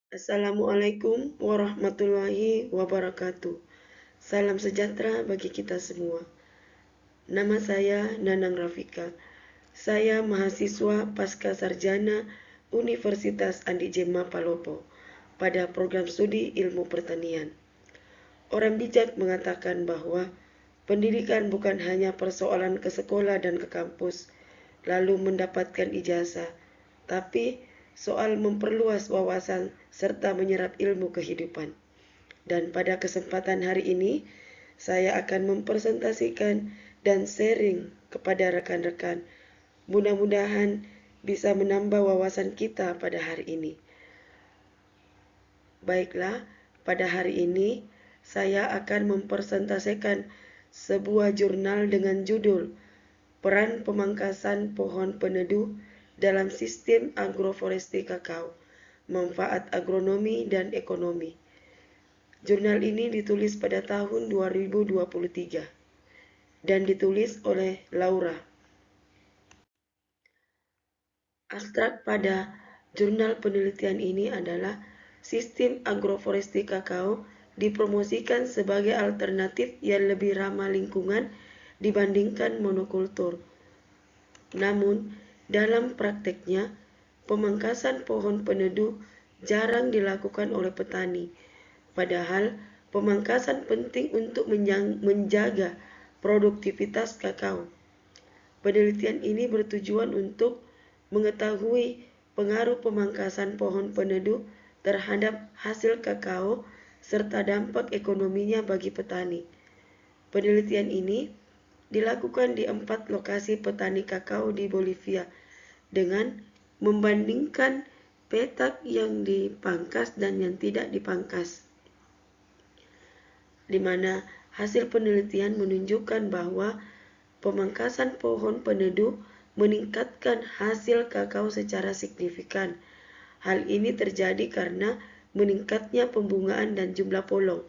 Assalamualaikum warahmatullahi wabarakatuh. Salam sejahtera bagi kita semua. Nama saya Nanang Rafika. Saya mahasiswa pasca sarjana Universitas Andi Jema Palopo pada program studi Ilmu Pertanian. Orang bijak mengatakan bahwa pendidikan bukan hanya persoalan ke sekolah dan ke kampus, lalu mendapatkan ijazah, tapi soal memperluas wawasan serta menyerap ilmu kehidupan. Dan pada kesempatan hari ini, saya akan mempresentasikan dan sharing kepada rekan-rekan. Mudah-mudahan bisa menambah wawasan kita pada hari ini. Baiklah, pada hari ini saya akan mempresentasikan sebuah jurnal dengan judul Peran Pemangkasan Pohon Peneduh dalam Sistem Agroforestry Kakao, Manfaat Agronomi dan Ekonomi. Jurnal ini ditulis pada tahun 2023 dan ditulis oleh Laura. Abstrak pada jurnal penelitian ini adalah sistem agroforestry kakao dipromosikan sebagai alternatif yang lebih ramah lingkungan dibandingkan monokultur. Namun, dalam prakteknya, pemangkasan pohon peneduh jarang dilakukan oleh petani. Padahal, pemangkasan penting untuk menjaga produktivitas kakao. Penelitian ini bertujuan untuk mengetahui pengaruh pemangkasan pohon peneduh terhadap hasil kakao serta dampak ekonominya bagi petani. Penelitian ini dilakukan di 4 lokasi petani kakao di Bolivia dengan membandingkan petak yang dipangkas dan yang tidak dipangkas, di mana hasil penelitian menunjukkan bahwa pemangkasan pohon peneduh meningkatkan hasil kakao secara signifikan. Hal ini terjadi karena meningkatnya pembungaan dan jumlah polong,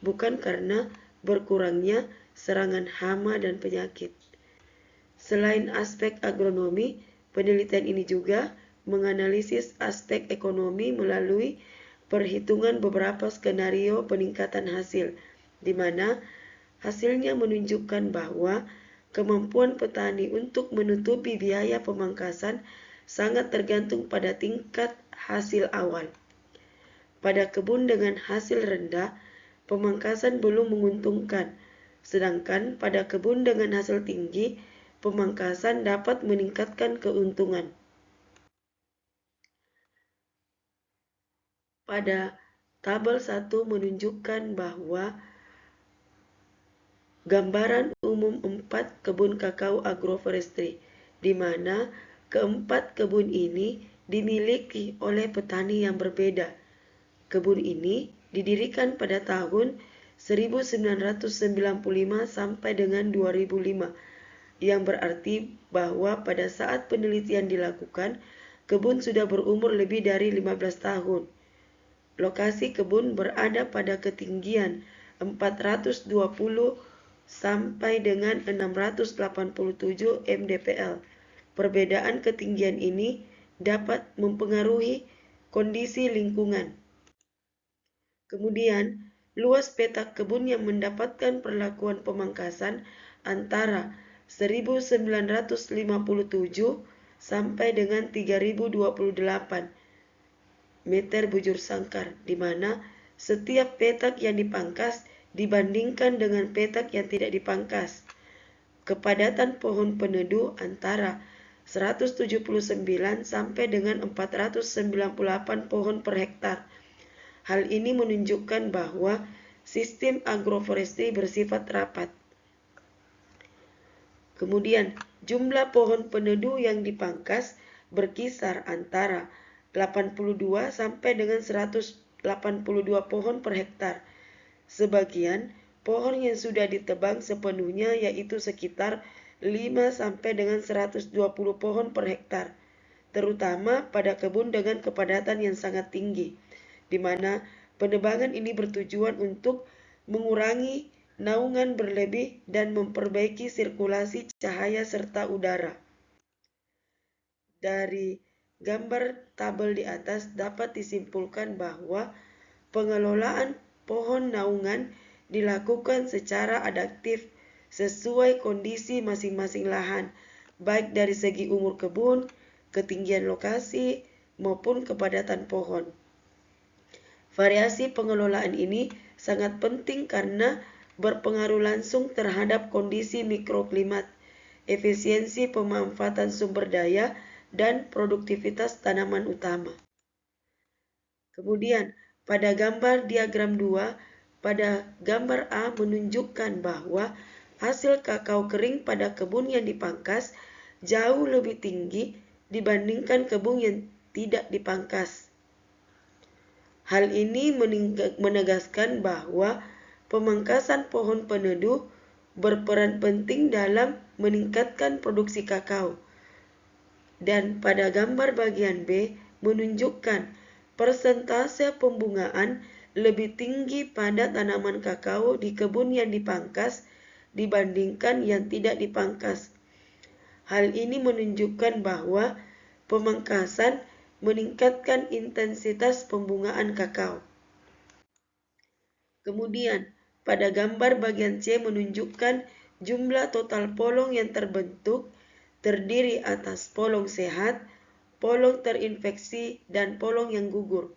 bukan karena berkurangnya serangan hama dan penyakit. Selain aspek agronomi, penelitian ini juga menganalisis aspek ekonomi melalui perhitungan beberapa skenario peningkatan hasil, di mana hasilnya menunjukkan bahwa kemampuan petani untuk menutupi biaya pemangkasan sangat tergantung pada tingkat hasil awal. Pada kebun dengan hasil rendah, pemangkasan belum menguntungkan, sedangkan pada kebun dengan hasil tinggi, pemangkasan dapat meningkatkan keuntungan. Pada tabel 1 menunjukkan bahwa gambaran umum 4 kebun kakao agroforestry, di mana keempat kebun ini dimiliki oleh petani yang berbeda. Kebun ini didirikan pada tahun 1995 sampai dengan 2005, yang berarti bahwa pada saat penelitian dilakukan, kebun sudah berumur lebih dari 15 tahun. Lokasi kebun berada pada ketinggian 420 sampai dengan 687 mdpl. Perbedaan ketinggian ini dapat mempengaruhi kondisi lingkungan. Kemudian, luas petak kebun yang mendapatkan perlakuan pemangkasan antara 1957 sampai dengan 3028 meter bujur sangkar, di mana setiap petak yang dipangkas dibandingkan dengan petak yang tidak dipangkas. Kepadatan pohon peneduh antara 179 sampai dengan 498 pohon per hektar. Hal ini menunjukkan bahwa sistem agroforestry bersifat rapat. Kemudian, jumlah pohon peneduh yang dipangkas berkisar antara 82 sampai dengan 182 pohon per hektar. Sebagian pohon yang sudah ditebang sepenuhnya, yaitu sekitar 5 sampai dengan 120 pohon per hektar, terutama pada kebun dengan kepadatan yang sangat tinggi, di mana penebangan ini bertujuan untuk mengurangi naungan berlebih dan memperbaiki sirkulasi cahaya serta udara. Dari gambar tabel di atas dapat disimpulkan bahwa pengelolaan pohon naungan dilakukan secara adaptif sesuai kondisi masing-masing lahan, baik dari segi umur kebun, ketinggian lokasi, maupun kepadatan pohon. Variasi pengelolaan ini sangat penting karena berpengaruh langsung terhadap kondisi mikroklimat, efisiensi pemanfaatan sumber daya, dan produktivitas tanaman utama. Kemudian, pada gambar diagram 2, pada gambar A menunjukkan bahwa hasil kakao kering pada kebun yang dipangkas jauh lebih tinggi dibandingkan kebun yang tidak dipangkas. Hal ini menegaskan bahwa pemangkasan pohon peneduh berperan penting dalam meningkatkan produksi kakao. Dan pada gambar bagian B menunjukkan persentase pembungaan lebih tinggi pada tanaman kakao di kebun yang dipangkas dibandingkan yang tidak dipangkas. Hal ini menunjukkan bahwa pemangkasan meningkatkan intensitas pembungaan kakao. Kemudian, pada gambar bagian C menunjukkan jumlah total polong yang terbentuk terdiri atas polong sehat, polong terinfeksi, dan polong yang gugur.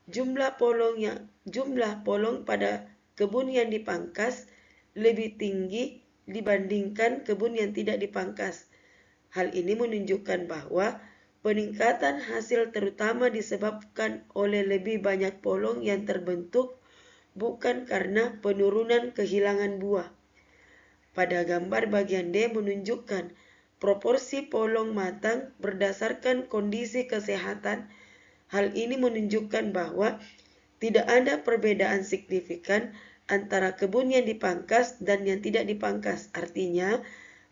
Jumlah polong pada kebun yang dipangkas lebih tinggi dibandingkan kebun yang tidak dipangkas. Hal ini menunjukkan bahwa peningkatan hasil terutama disebabkan oleh lebih banyak polong yang terbentuk, bukan karena penurunan kehilangan buah. Pada gambar bagian D menunjukkan proporsi polong matang berdasarkan kondisi kesehatan. Hal ini menunjukkan bahwa tidak ada perbedaan signifikan antara kebun yang dipangkas dan yang tidak dipangkas. Artinya,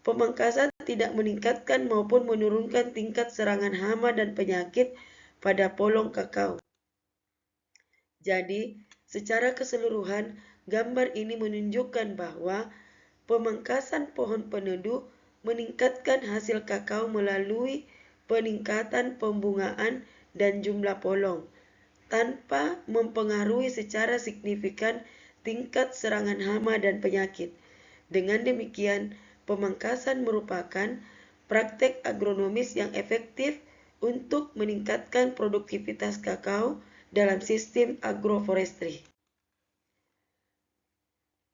pemangkasan tidak meningkatkan maupun menurunkan tingkat serangan hama dan penyakit pada polong kakao. Jadi, secara keseluruhan, gambar ini menunjukkan bahwa pemangkasan pohon peneduh meningkatkan hasil kakao melalui peningkatan pembungaan dan jumlah polong, tanpa mempengaruhi secara signifikan tingkat serangan hama dan penyakit. Dengan demikian, pemangkasan merupakan praktek agronomis yang efektif untuk meningkatkan produktivitas kakao dalam sistem agroforestry.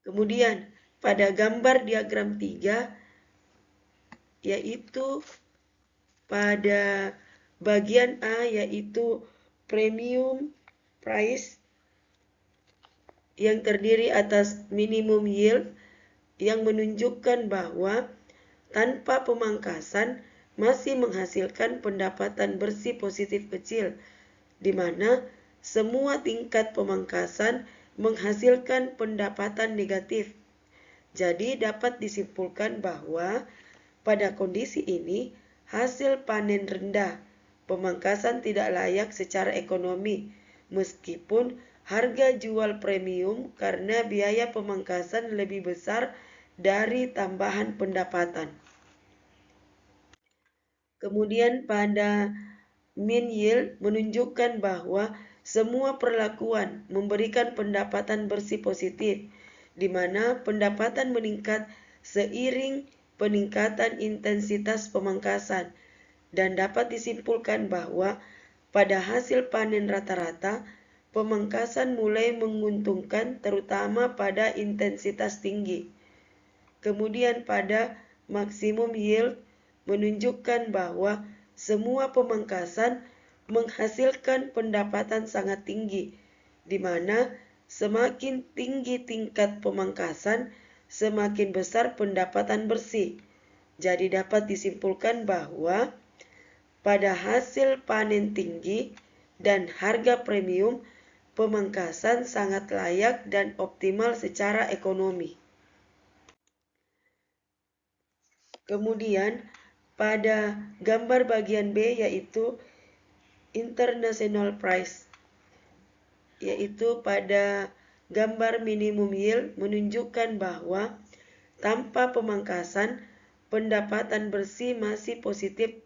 Kemudian, pada gambar diagram 3, yaitu pada bagian A, yaitu premium price yang terdiri atas minimum yield, yang menunjukkan bahwa tanpa pemangkasan masih menghasilkan pendapatan bersih positif kecil, di mana semua tingkat pemangkasan menghasilkan pendapatan negatif. Jadi dapat disimpulkan bahwa pada kondisi ini hasil panen rendah, pemangkasan tidak layak secara ekonomi, meskipun harga jual premium karena biaya pemangkasan lebih besar dari tambahan pendapatan. Kemudian pada mean yield menunjukkan bahwa semua perlakuan memberikan pendapatan bersih positif, di mana pendapatan meningkat seiring peningkatan intensitas pemangkasan, dan dapat disimpulkan bahwa pada hasil panen rata-rata, pemangkasan mulai menguntungkan terutama pada intensitas tinggi. Kemudian pada maksimum yield menunjukkan bahwa semua pemangkasan menghasilkan pendapatan sangat tinggi, di mana semakin tinggi tingkat pemangkasan, semakin besar pendapatan bersih. Jadi dapat disimpulkan bahwa pada hasil panen tinggi dan harga premium, pemangkasan sangat layak dan optimal secara ekonomi. Kemudian pada gambar bagian B, yaitu international price, yaitu pada gambar minimum yield menunjukkan bahwa tanpa pemangkasan pendapatan bersih masih positif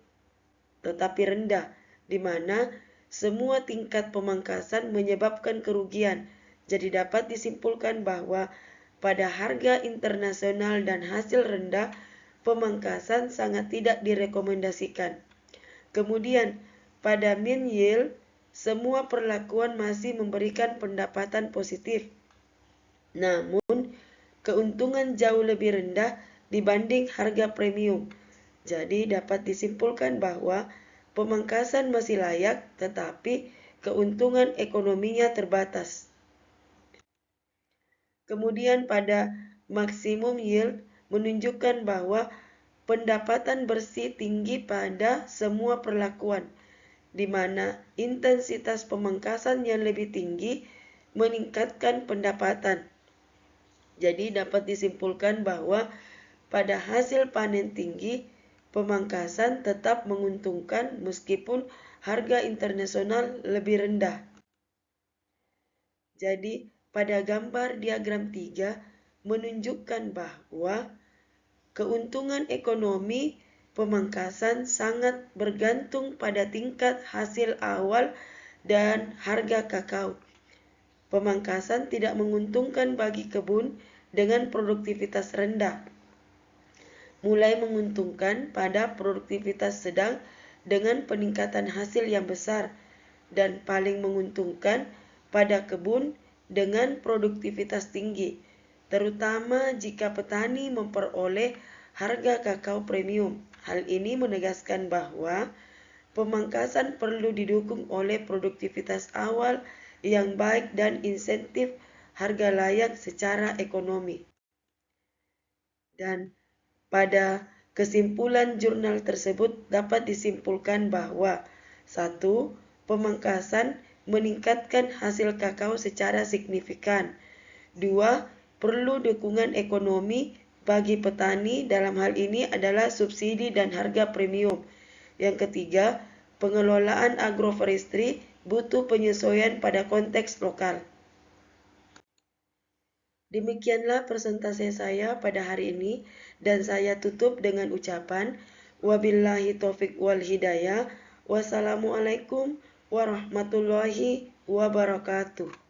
tetapi rendah, di mana semua tingkat pemangkasan menyebabkan kerugian. Jadi dapat disimpulkan bahwa pada harga internasional dan hasil rendah, pemangkasan sangat tidak direkomendasikan. Kemudian, pada mean yield, semua perlakuan masih memberikan pendapatan positif. Namun, keuntungan jauh lebih rendah dibanding harga premium. Jadi dapat disimpulkan bahwa pemangkasan masih layak, tetapi keuntungan ekonominya terbatas. Kemudian pada maksimum yield menunjukkan bahwa pendapatan bersih tinggi pada semua perlakuan, di mana intensitas pemangkasan yang lebih tinggi meningkatkan pendapatan. Jadi dapat disimpulkan bahwa pada hasil panen tinggi, pemangkasan tetap menguntungkan meskipun harga internasional lebih rendah. Jadi pada gambar diagram 3 menunjukkan bahwa keuntungan ekonomi pemangkasan sangat bergantung pada tingkat hasil awal dan harga kakao. Pemangkasan tidak menguntungkan bagi kebun dengan produktivitas rendah, mulai menguntungkan pada produktivitas sedang dengan peningkatan hasil yang besar, dan paling menguntungkan pada kebun dengan produktivitas tinggi, terutama jika petani memperoleh harga kakao premium. Hal ini menegaskan bahwa pemangkasan perlu didukung oleh produktivitas awal yang baik dan insentif harga layak secara ekonomi. Dan pada kesimpulan jurnal tersebut dapat disimpulkan bahwa 1. Pemangkasan meningkatkan hasil kakao secara signifikan. 2. Perlu dukungan ekonomi bagi petani, dalam hal ini adalah subsidi dan harga premium. Yang ketiga, pengelolaan agroforestry butuh penyesuaian pada konteks lokal. Demikianlah presentasi saya pada hari ini, dan saya tutup dengan ucapan wabillahi taufik wal hidayah. Wassalamualaikum warahmatullahi wabarakatuh.